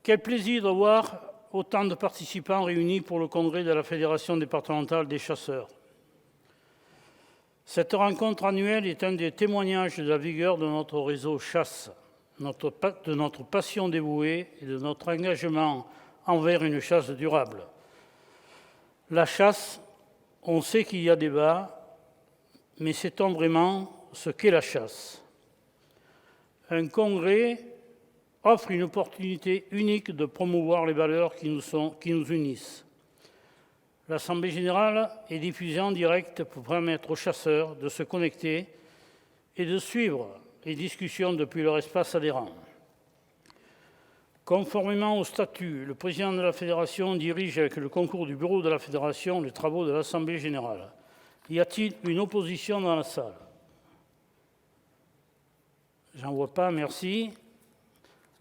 Quel plaisir de voir autant de participants réunis pour le congrès de la Fédération départementale des chasseurs. Cette rencontre annuelle est un des témoignages de la vigueur de notre réseau chasse, de notre passion dévouée et de notre engagement envers une chasse durable. La chasse, on sait qu'il y a débat, mais sait-on vraiment ce qu'est la chasse? Un congrès offre une opportunité unique de promouvoir les valeurs qui nous unissent. L'Assemblée générale est diffusée en direct pour permettre aux chasseurs de se connecter et de suivre les discussions depuis leur espace adhérent. Conformément au statut, le président de la Fédération dirige avec le concours du bureau de la Fédération les travaux de l'Assemblée générale. Y a-t-il une opposition dans la salle? J'en vois pas, merci.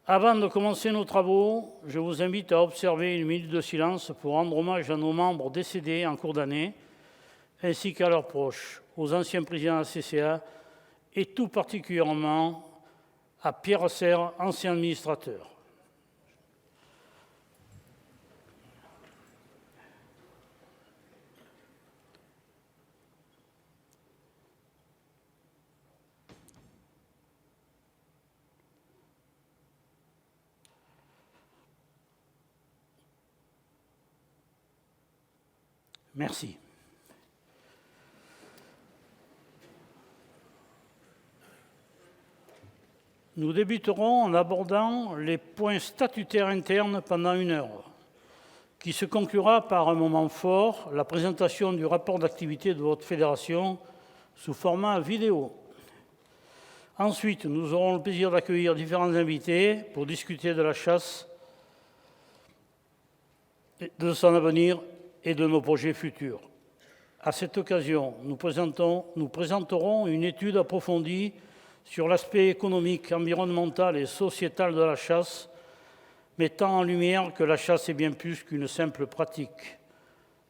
Avant de commencer nos travaux, je vous invite à observer une minute de silence pour rendre hommage à nos membres décédés en cours d'année, ainsi qu'à leurs proches, aux anciens présidents de la CCA et tout particulièrement à Pierre Serre, ancien administrateur. Merci. Nous débuterons en abordant les points statutaires internes pendant 1 heure, qui se conclura par un moment fort, la présentation du rapport d'activité de votre fédération sous format vidéo. Ensuite, nous aurons le plaisir d'accueillir différents invités pour discuter de la chasse, de son avenir et de nos projets futurs. À cette occasion, nous présenterons une étude approfondie sur l'aspect économique, environnemental et sociétal de la chasse, mettant en lumière que la chasse est bien plus qu'une simple pratique.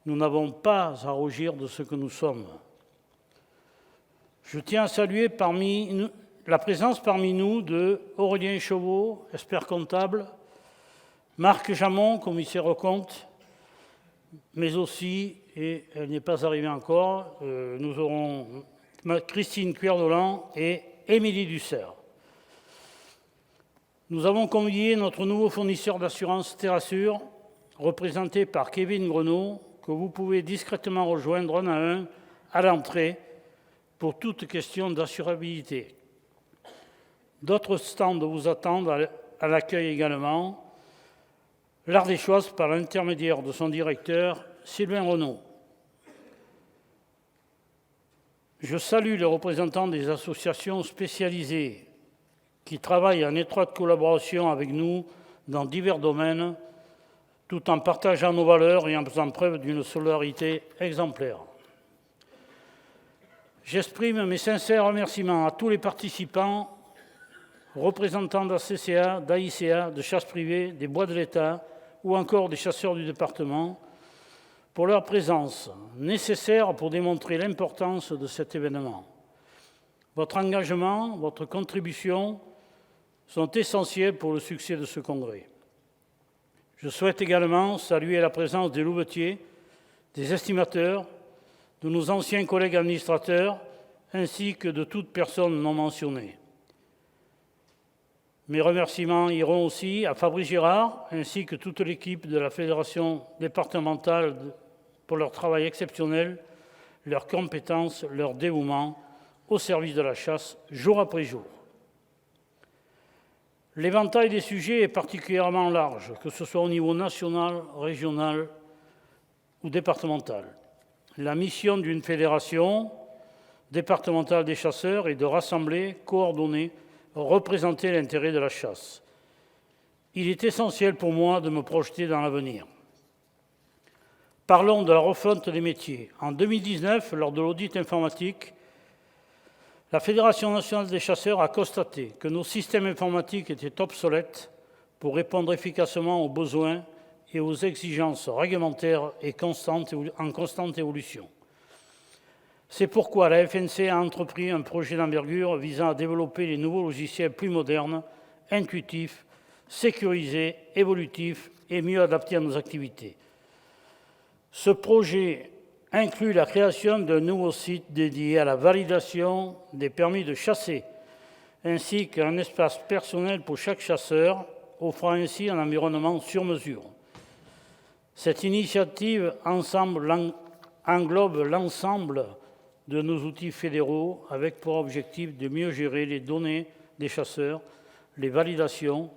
Nous n'avons pas à rougir de ce que nous sommes. Je tiens à saluer la présence parmi nous de Aurélien Chauveau, expert comptable, Marc Jamon, commissaire aux comptes, mais aussi, et elle n'est pas arrivée encore, nous aurons Christine Cuerdolan et Émilie Dussert. Nous avons convié notre nouveau fournisseur d'assurance TerraSure, représenté par Kevin Grenaud, que vous pouvez discrètement rejoindre un à un à l'entrée pour toute question d'assurabilité. D'autres stands vous attendent à l'accueil également. L'Ardéchoise par l'intermédiaire de son directeur, Sylvain Renaud. Je salue les représentants des associations spécialisées qui travaillent en étroite collaboration avec nous dans divers domaines, tout en partageant nos valeurs et en faisant preuve d'une solidarité exemplaire. J'exprime mes sincères remerciements à tous les participants, représentants de la CCA, d'AICA, de chasse privée, des bois de l'État ou encore des chasseurs du département, pour leur présence nécessaire pour démontrer l'importance de cet événement. Votre engagement, votre contribution sont essentiels pour le succès de ce congrès. Je souhaite également saluer la présence des louvetiers, des estimateurs, de nos anciens collègues administrateurs, ainsi que de toute personne non mentionnée. Mes remerciements iront aussi à Fabrice Girard, ainsi que toute l'équipe de la Fédération départementale pour leur travail exceptionnel, leurs compétences, leur dévouement au service de la chasse, jour après jour. L'éventail des sujets est particulièrement large, que ce soit au niveau national, régional ou départemental. La mission d'une fédération départementale des chasseurs est de rassembler, coordonner, représenter l'intérêt de la chasse. Il est essentiel pour moi de me projeter dans l'avenir. Parlons de la refonte des métiers. En 2019, lors de l'audit informatique, la Fédération nationale des chasseurs a constaté que nos systèmes informatiques étaient obsolètes pour répondre efficacement aux besoins et aux exigences réglementaires et en constante évolution. C'est pourquoi la FNC a entrepris un projet d'envergure visant à développer les nouveaux logiciels plus modernes, intuitifs, sécurisé, évolutif et mieux adapté à nos activités. Ce projet inclut la création d'un nouveau site dédié à la validation des permis de chasser, ainsi qu'un espace personnel pour chaque chasseur, offrant ainsi un environnement sur mesure. Cette initiative englobe l'ensemble de nos outils fédéraux avec pour objectif de mieux gérer les données des chasseurs, les validations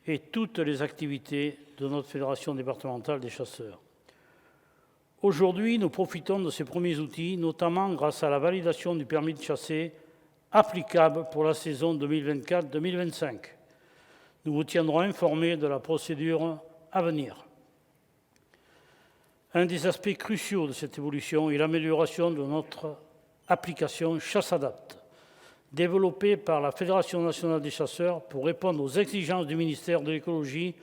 et toutes les activités de notre Fédération départementale des chasseurs. Aujourd'hui, nous profitons de ces premiers outils, notamment grâce à la validation du permis de chasser applicable pour la saison 2024-2025. Nous vous tiendrons informés de la procédure à venir. Un des aspects cruciaux de cette évolution est l'amélioration de notre application ChasseAdapt, développée par la Fédération nationale des chasseurs pour répondre aux exigences du ministère de l'Écologie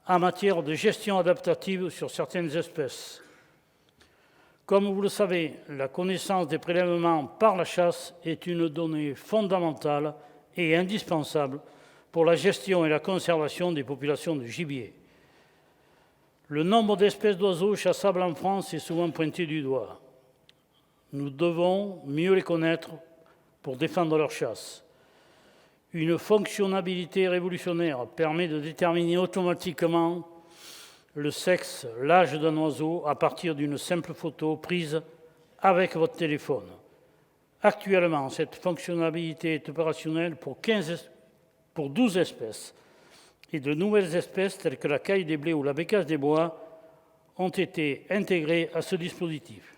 en matière de gestion adaptative sur certaines espèces. Comme vous le savez, la connaissance des prélèvements par la chasse est une donnée fondamentale et indispensable pour la gestion et la conservation des populations de gibier. Le nombre d'espèces d'oiseaux chassables en France est souvent pointé du doigt. Nous devons mieux les connaître pour défendre leur chasse. Une fonctionnalité révolutionnaire permet de déterminer automatiquement le sexe, l'âge d'un oiseau à partir d'une simple photo prise avec votre téléphone. Actuellement, cette fonctionnalité est opérationnelle pour 12 espèces et de nouvelles espèces telles que la caille des blés ou la bécasse des bois ont été intégrées à ce dispositif.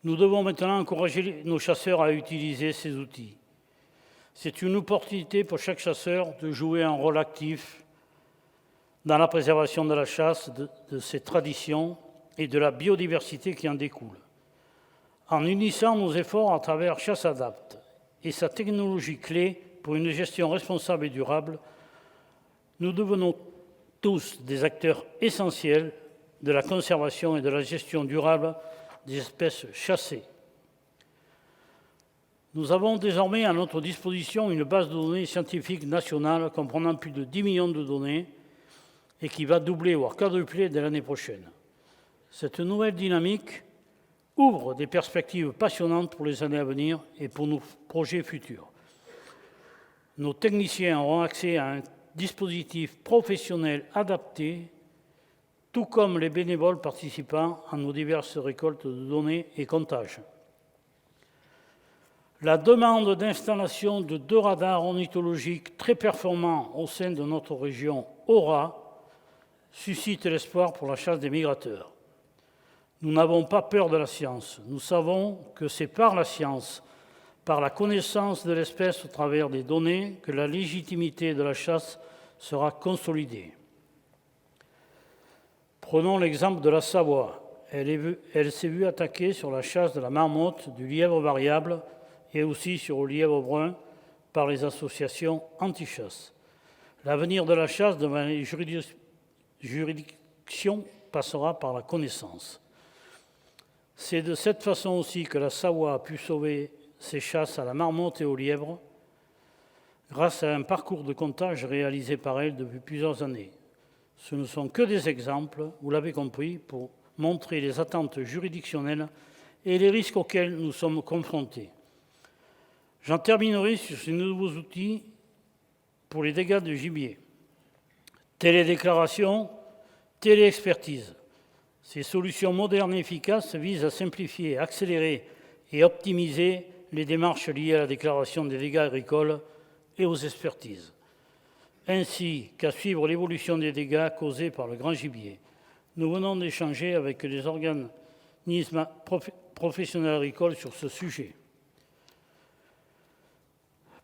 Nous devons maintenant encourager nos chasseurs à utiliser ces outils. C'est une opportunité pour chaque chasseur de jouer un rôle actif dans la préservation de la chasse, de ses traditions et de la biodiversité qui en découle. En unissant nos efforts à travers ChasseAdapt et sa technologie clé pour une gestion responsable et durable, nous devenons tous des acteurs essentiels de la conservation et de la gestion durable des espèces chassées. Nous avons désormais à notre disposition une base de données scientifique nationale comprenant plus de 10 millions de données et qui va doubler, voire quadrupler dès l'année prochaine. Cette nouvelle dynamique ouvre des perspectives passionnantes pour les années à venir et pour nos projets futurs. Nos techniciens auront accès à un dispositif professionnel adapté, tout comme les bénévoles participant à nos diverses récoltes de données et comptages. La demande d'installation de 2 radars ornithologiques très performants au sein de notre région Aura suscite l'espoir pour la chasse des migrateurs. Nous n'avons pas peur de la science. Nous savons que c'est par la science, par la connaissance de l'espèce au travers des données, que la légitimité de la chasse sera consolidée. Prenons l'exemple de la Savoie. Elle s'est vue attaquer sur la chasse de la marmotte, du lièvre variable et aussi sur le lièvre brun par les associations anti-chasse. L'avenir de la chasse devant les juridictions passera par la connaissance. C'est de cette façon aussi que la Savoie a pu sauver ses chasses à la marmotte et au lièvre grâce à un parcours de comptage réalisé par elle depuis plusieurs années. Ce ne sont que des exemples, vous l'avez compris, pour montrer les attentes juridictionnelles et les risques auxquels nous sommes confrontés. J'en terminerai sur ces nouveaux outils pour les dégâts de gibier. Télédéclaration, téléexpertise. Ces solutions modernes et efficaces visent à simplifier, accélérer et optimiser les démarches liées à la déclaration des dégâts agricoles et aux expertises, ainsi qu'à suivre l'évolution des dégâts causés par le grand gibier. Nous venons d'échanger avec les organismes professionnels agricoles sur ce sujet.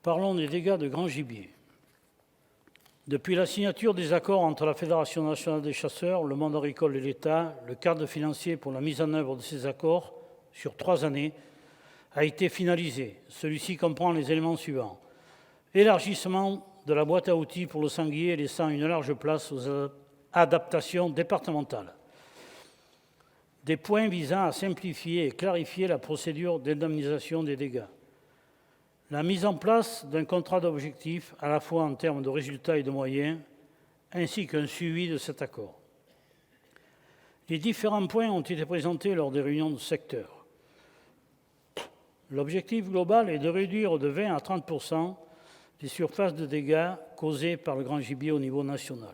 Parlons des dégâts de grand gibier. Depuis la signature des accords entre la Fédération nationale des chasseurs, le monde agricole et l'État, le cadre financier pour la mise en œuvre de ces accords sur 3 années a été finalisé. Celui-ci comprend les éléments suivants. Élargissement de la boîte à outils pour le sanglier laissant une large place aux adaptations départementales. Des points visant à simplifier et clarifier la procédure d'indemnisation des dégâts. la mise en place d'un contrat d'objectifs, à la fois en termes de résultats et de moyens, ainsi qu'un suivi de cet accord. Les différents points ont été présentés lors des réunions de secteur. L'objectif global est de réduire de 20 à 30% les surfaces de dégâts causées par le grand gibier au niveau national.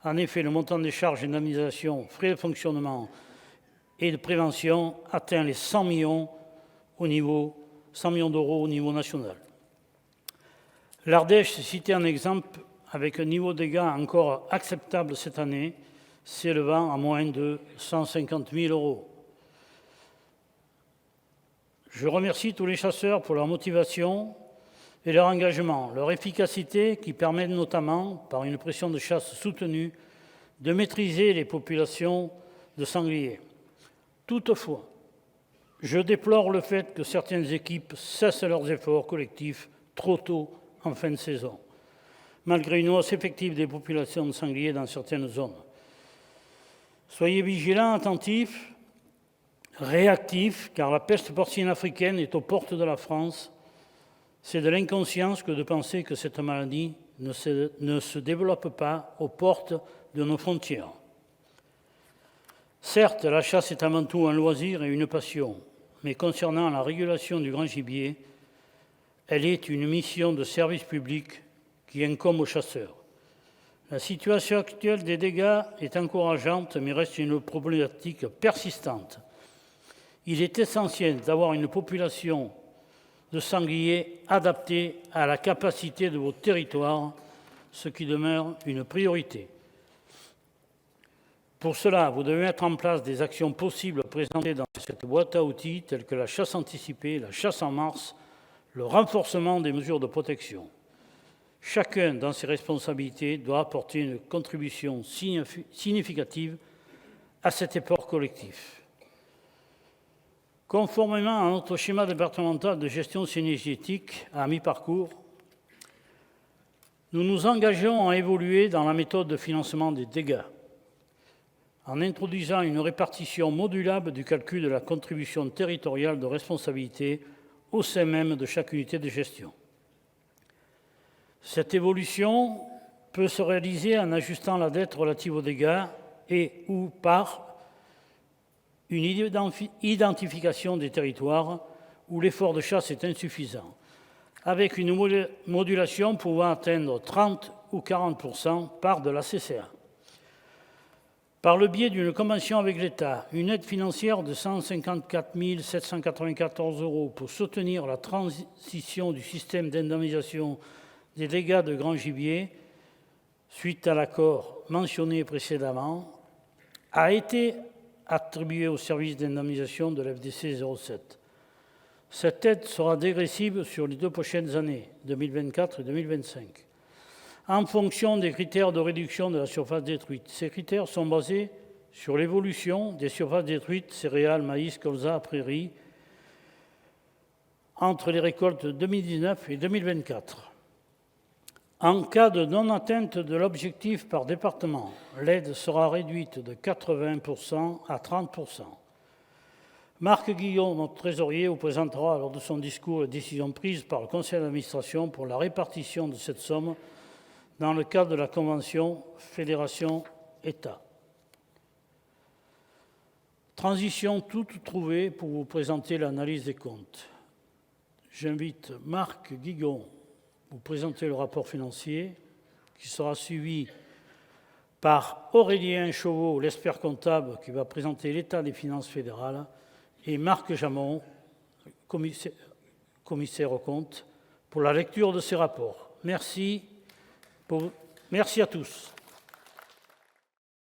En effet, le montant des charges d'indemnisation, frais de fonctionnement et de prévention atteint les 100 millions d'euros au niveau national. L'Ardèche est citée en exemple avec un niveau de dégâts encore acceptable cette année, s'élevant à moins de 150 000 euros. Je remercie tous les chasseurs pour leur motivation et leur engagement, leur efficacité qui permettent notamment, par une pression de chasse soutenue, de maîtriser les populations de sangliers. Toutefois, je déplore le fait que certaines équipes cessent leurs efforts collectifs trop tôt en fin de saison, malgré une hausse effective des populations de sangliers dans certaines zones. Soyez vigilants, attentifs, réactifs, car la peste porcine africaine est aux portes de la France. C'est de l'inconscience que de penser que cette maladie ne se développe pas aux portes de nos frontières. Certes, la chasse est avant tout un loisir et une passion, mais concernant la régulation du grand gibier, elle est une mission de service public qui incombe aux chasseurs. La situation actuelle des dégâts est encourageante, mais reste une problématique persistante. Il est essentiel d'avoir une population de sangliers adaptée à la capacité de vos territoires, ce qui demeure une priorité. Pour cela, vous devez mettre en place des actions possibles présentées dans cette boîte à outils, telles que la chasse anticipée, la chasse en mars, le renforcement des mesures de protection. Chacun, dans ses responsabilités, doit apporter une contribution significative à cet effort collectif. Conformément à notre schéma départemental de gestion synergétique à mi-parcours, nous nous engageons à évoluer dans la méthode de financement des dégâts, en introduisant une répartition modulable du calcul de la contribution territoriale de responsabilité au sein même de chaque unité de gestion. Cette évolution peut se réaliser en ajustant la dette relative aux dégâts et ou par une identification des territoires où l'effort de chasse est insuffisant, avec une modulation pouvant atteindre 30 ou 40% par de la CCA. Par le biais d'une convention avec l'État, une aide financière de 154 794 € pour soutenir la transition du système d'indemnisation des dégâts de grand gibier, suite à l'accord mentionné précédemment, a été attribuée au service d'indemnisation de l'FDC 07. Cette aide sera dégressive sur les 2 prochaines années, 2024 et 2025, en fonction des critères de réduction de la surface détruite. Ces critères sont basés sur l'évolution des surfaces détruites, céréales, maïs, colza, prairies, entre les récoltes 2019 et 2024. En cas de non-atteinte de l'objectif par département, l'aide sera réduite de 80% à 30%. Marc Guillon, notre trésorier, vous présentera lors de son discours les décisions prises par le conseil d'administration pour la répartition de cette somme dans le cadre de la convention Fédération-État. Transition toute trouvée pour vous présenter l'analyse des comptes. J'invite Marc Guillon vous présenter le rapport financier qui sera suivi par Aurélien Chauveau, l'expert comptable, qui va présenter l'état des finances fédérales, et Marc Jamon, commissaire aux comptes, pour la lecture de ces rapports. Merci à tous.